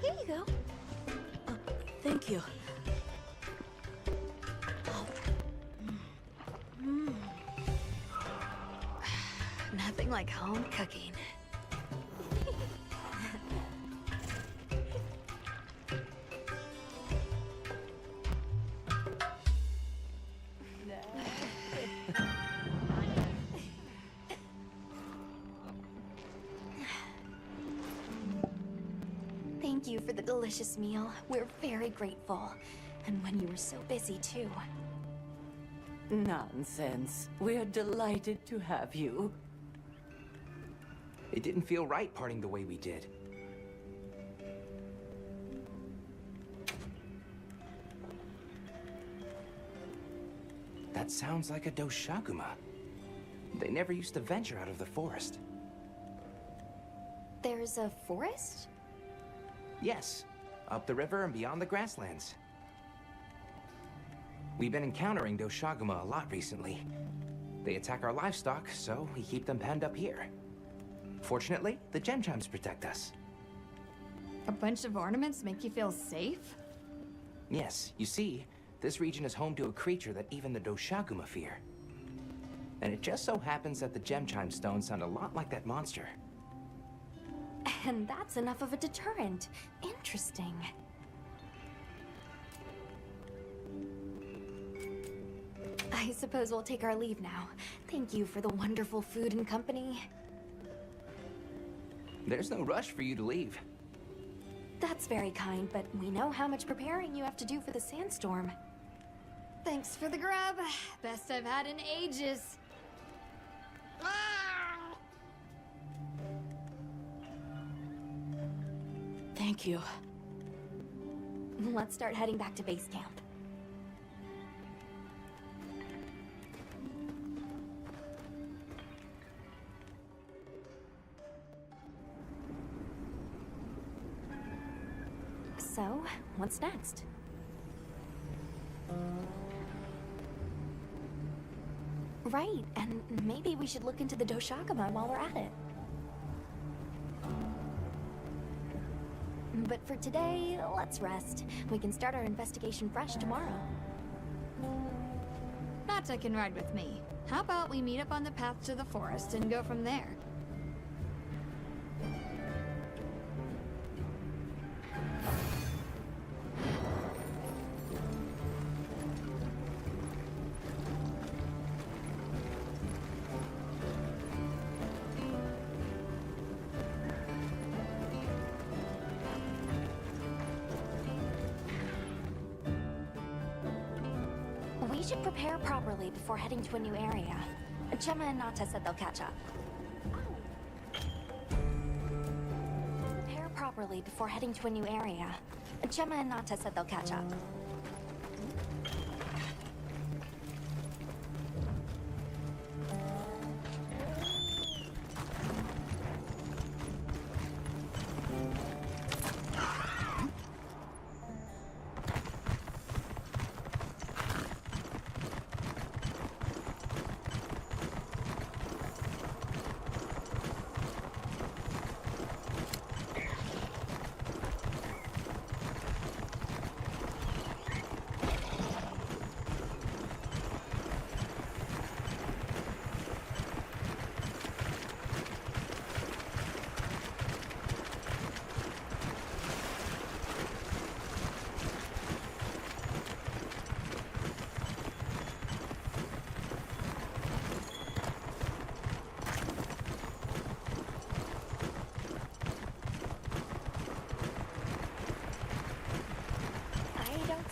Here you go. Thank you. Nothing like home cooking. Thank you for the delicious meal. We're very grateful. And when you were so busy, too. Nonsense. We're delighted to have you. It didn't feel right parting the way we did. That sounds like a doshaguma. They never used to venture out of the forest. There's a forest? Yes, up the river and beyond the grasslands. We've been encountering doshaguma a lot recently. They attack our livestock, so we keep them penned up here. Fortunately, the gem chimes protect us. A bunch of ornaments make you feel safe? Yes, you see, this region is home to a creature that even the doshaguma fear. And it just so happens that the gem chime stones sound a lot like that monster. And that's enough of a deterrent. Interesting. I suppose we'll take our leave now. Thank you for the wonderful food and company. There's no rush for you to leave. That's very kind, but we know how much preparing you have to do for the sandstorm. Thanks for the grub. Best I've had in ages. Thank you. Let's start heading back to base camp. So, what's next? Right, and maybe we should look into the doshaguma while we're at it. But for today, let's rest. We can start our investigation fresh tomorrow. Nata can ride with me. How about we meet up on the path to the forest and go from there? We should prepare properly before heading to a new area. Gemma and Nata said they'll catch up. Prepare properly before heading to a new area. Gemma and Nata said they'll catch up.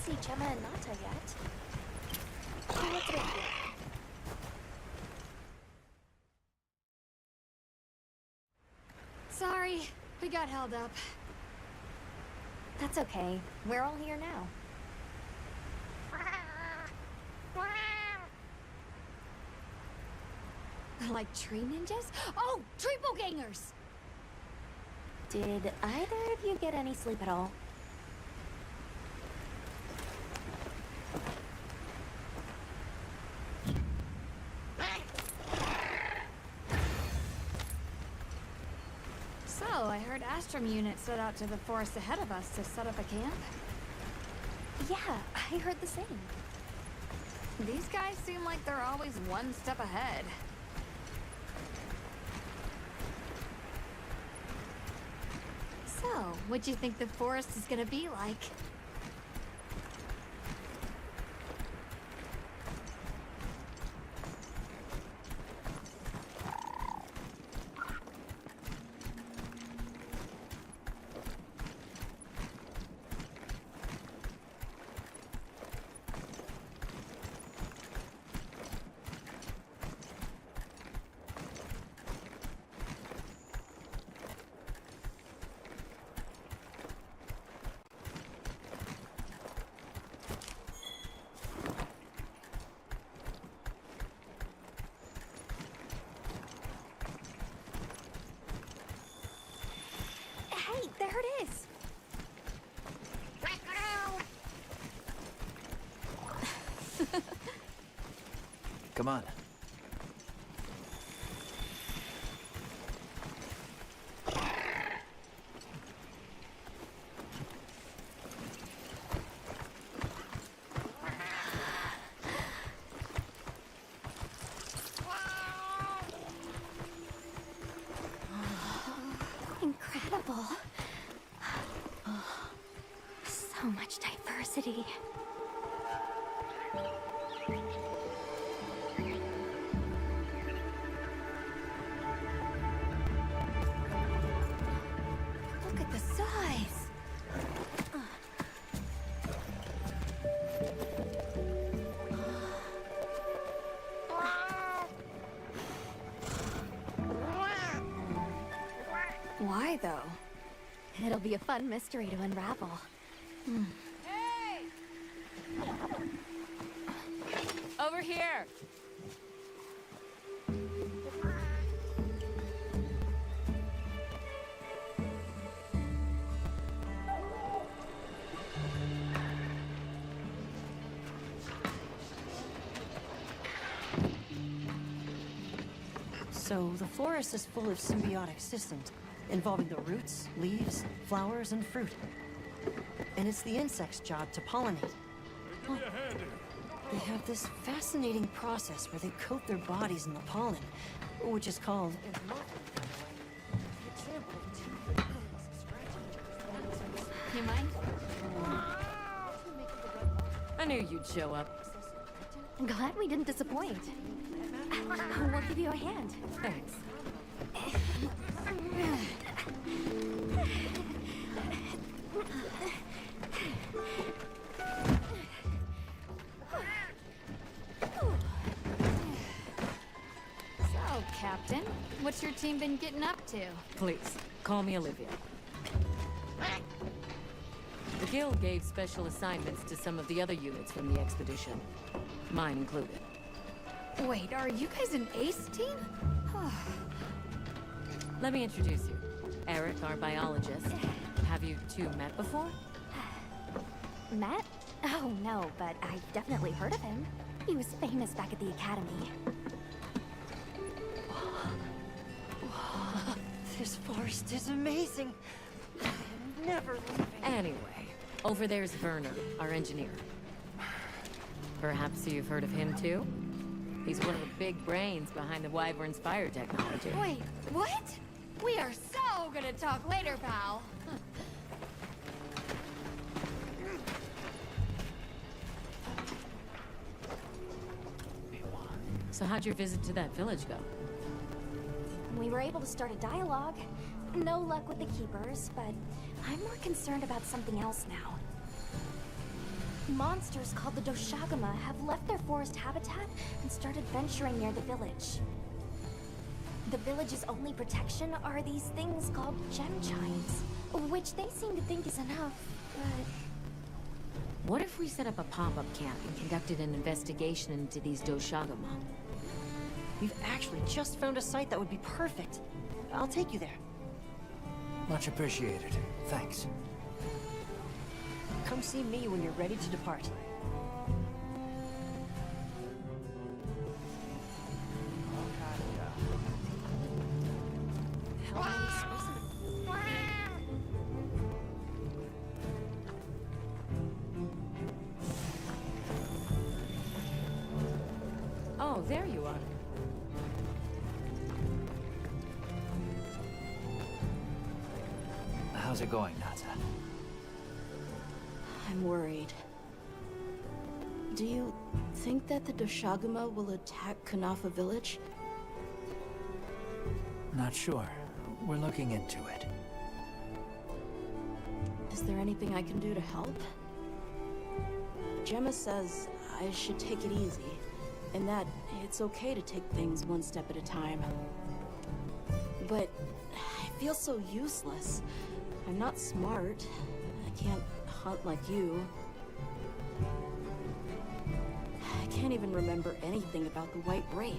See Gemma and Nata yet. So let's wait here. Sorry, we got held up. That's okay. We're all here now. Like tree ninjas? Oh, tree gangers! Did either of you get any sleep at all? So, I heard Astrum unit set out to the forest ahead of us to set up a camp? Yeah, I heard the same. These guys seem like they're always one step ahead. So, what do you think the forest is gonna be like? Hey, there it is! Come on. Incredible. So much diversity. Look at the size! Why, though? It'll be a fun mystery to unravel. Hey! Over here! So, the forest is full of symbiotic systems, involving the roots, leaves, flowers, and fruit. And it's the insects' job to pollinate. Give me a hand here. They have this fascinating process where they coat their bodies in the pollen, which is called... You mind? I knew you'd show up. I'm glad we didn't disappoint. We'll give you a hand. Thanks. So, Captain, what's your team been getting up to? Please, call me Olivia. The Guild gave special assignments to some of the other units from the expedition. Mine included. Wait, are you guys an ace team? Let me introduce you. Eric, our biologist. Have you two met before? Matt? Oh, no, but I've definitely heard of him. He was famous back at the academy. This forest is amazing. I'm never leaving. Anyway, over there's Werner, our engineer. Perhaps you've heard of him too? He's one of the big brains behind the Wyvern's fire technology. Wait, what? We are so gonna talk later, pal. So how'd your visit to that village go? We were able to start a dialogue. No luck with the keepers, but I'm more concerned about something else now. Monsters called the Doshagama have left their forest habitat and started venturing near the village. The village's only protection are these things called gem chimes, which they seem to think is enough, but... What if we set up a pop-up camp and conducted an investigation into these Doshagama? We've actually just found a site that would be perfect. I'll take you there. Much appreciated. Thanks. Come see me when you're ready to depart. How many specimens? Oh, there you are. How's it going, Nata? I'm worried. Do you think that the Doshaguma will attack Kanafa village? Not sure. We're looking into it. Is there anything I can do to help? Gemma says I should take it easy, and that it's okay to take things one step at a time. But I feel so useless. I'm not smart. I can't hunt like you. I can't even remember anything about the White Wraith.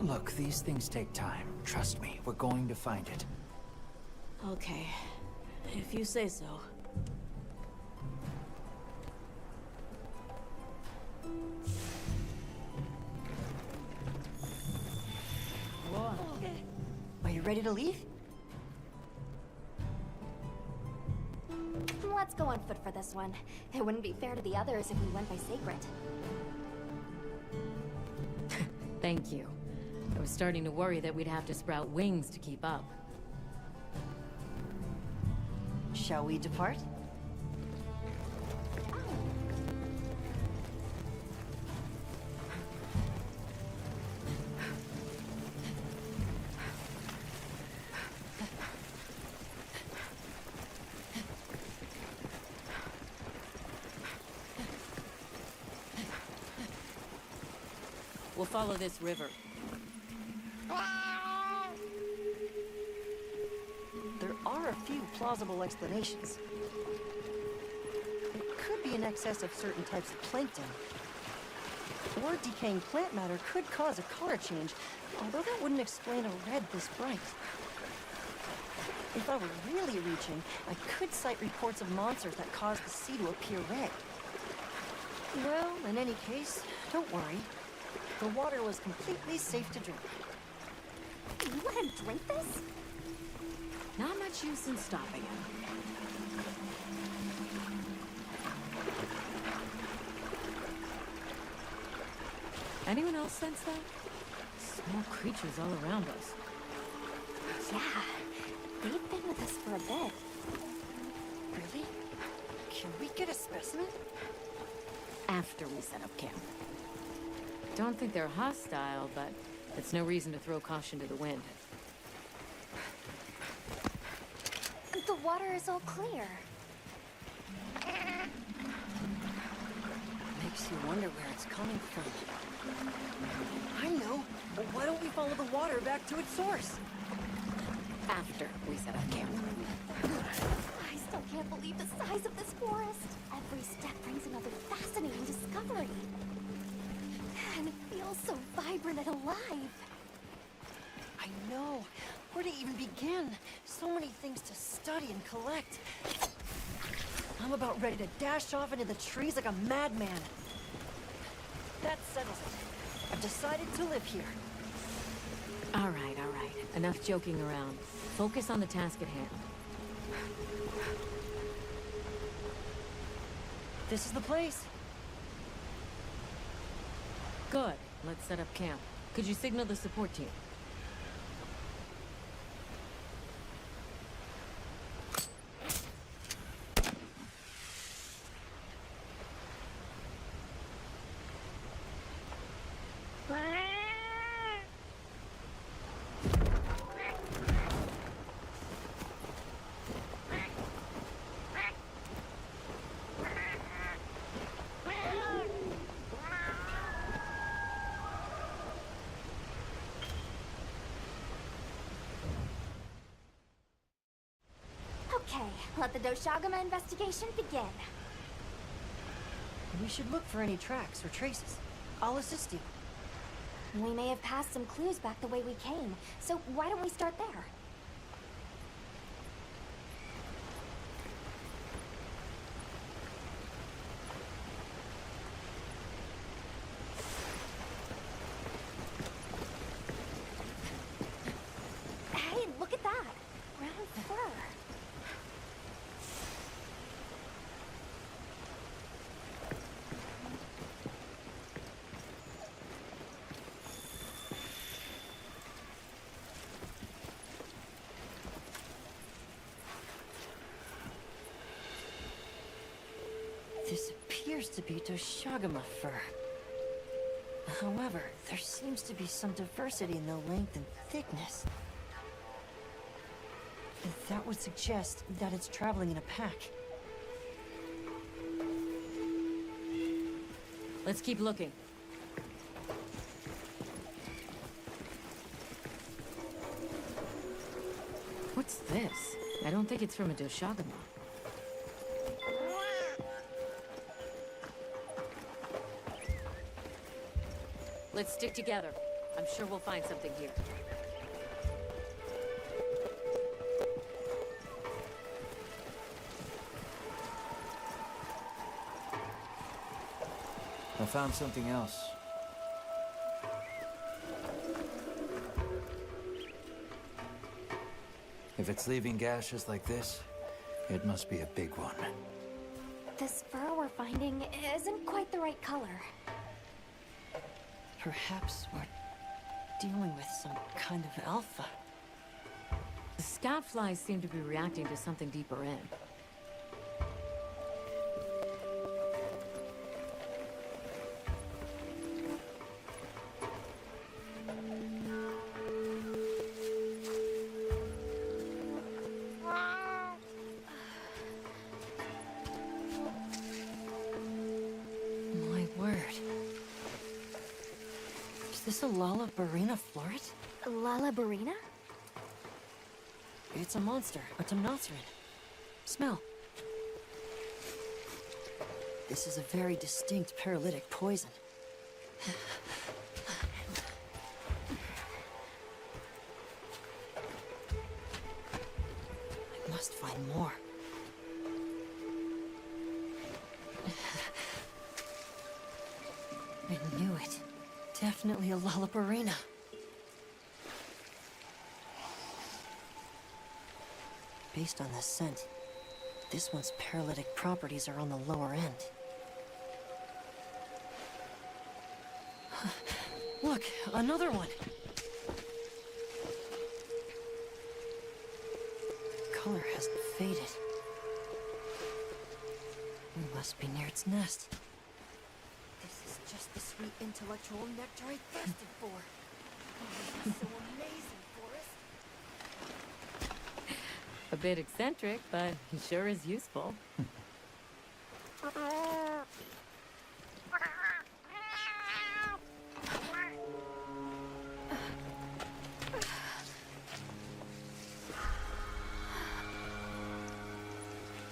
Look, these things take time. Trust me, we're going to find it. Okay, if you say so. Are you ready to leave? Let's go on foot for this one. It wouldn't be fair to the others if we went by Sacred. Thank you. I was starting to worry that we'd have to sprout wings to keep up. Shall we depart? We'll follow this river. There are a few plausible explanations. It could be an excess of certain types of plankton. Or decaying plant matter could cause a color change, although that wouldn't explain a red this bright. If I were really reaching, I could cite reports of monsters that cause the sea to appear red. Well, in any case, don't worry. The water was completely safe to drink. You let him drink this? Not much use in stopping him. Anyone else sense that? Small creatures all around us. Yeah, they've been with us for a bit. Really? Can we get a specimen? After we set up camp. Don't think they're hostile, but it's no reason to throw caution to the wind. The water is all clear. Makes you wonder where it's coming from. I know, but why don't we follow the water back to its source? After we set up camp. I still can't believe the size of this forest. Every step brings another fascinating discovery. And it feels so vibrant and alive. I know. Where to even begin? So many things to study and collect. I'm about ready to dash off into the trees like a madman. That settles it. I've decided to live here. All right. Enough joking around. Focus on the task at hand. This is the place. Good. Let's set up camp. Could you signal the support team? Okay, let the Doshaguma investigation begin. We should look for any tracks or traces. I'll assist you. We may have passed some clues back the way we came, so why don't we start there? Hey, look at that! Brown fur. This appears to be Doshagama fur. However, there seems to be some diversity in the length and thickness. That would suggest that it's traveling in a pack. Let's keep looking. What's this? I don't think it's from a Doshagama. Let's stick together. I'm sure we'll find something here. I found something else. If it's leaving gashes like this, it must be a big one. This fur we're finding isn't quite the right color. Perhaps we're dealing with some kind of alpha. The scout flies seem to be reacting to something deeper in. My word. Is this a Lalabarina floret? Lalabarina? It's a monster, a Temnoceran. Smell. This is a very distinct paralytic poison. I must find more. I knew it. Definitely a Lalabarina. Based on the scent, this one's paralytic properties are on the lower end. Look, another one! Color hasn't faded. We must be near its nest. This is just the sweet intellectual nectar I thirsted for. Oh, this is so amazing, Forrest. A bit eccentric, but he sure is useful.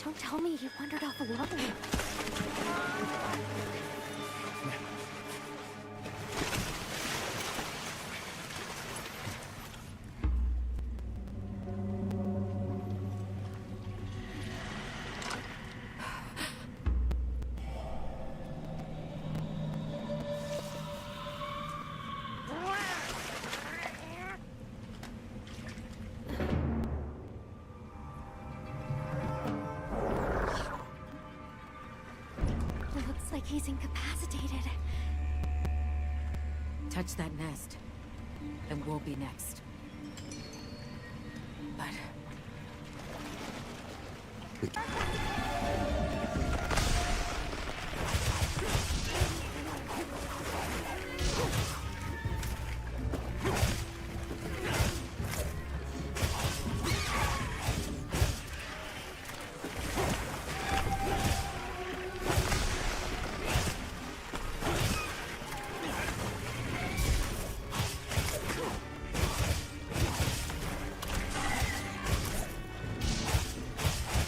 Don't tell me he wandered off alone. Looks like he's incapacitated. Touch that nest, and we'll be next. But...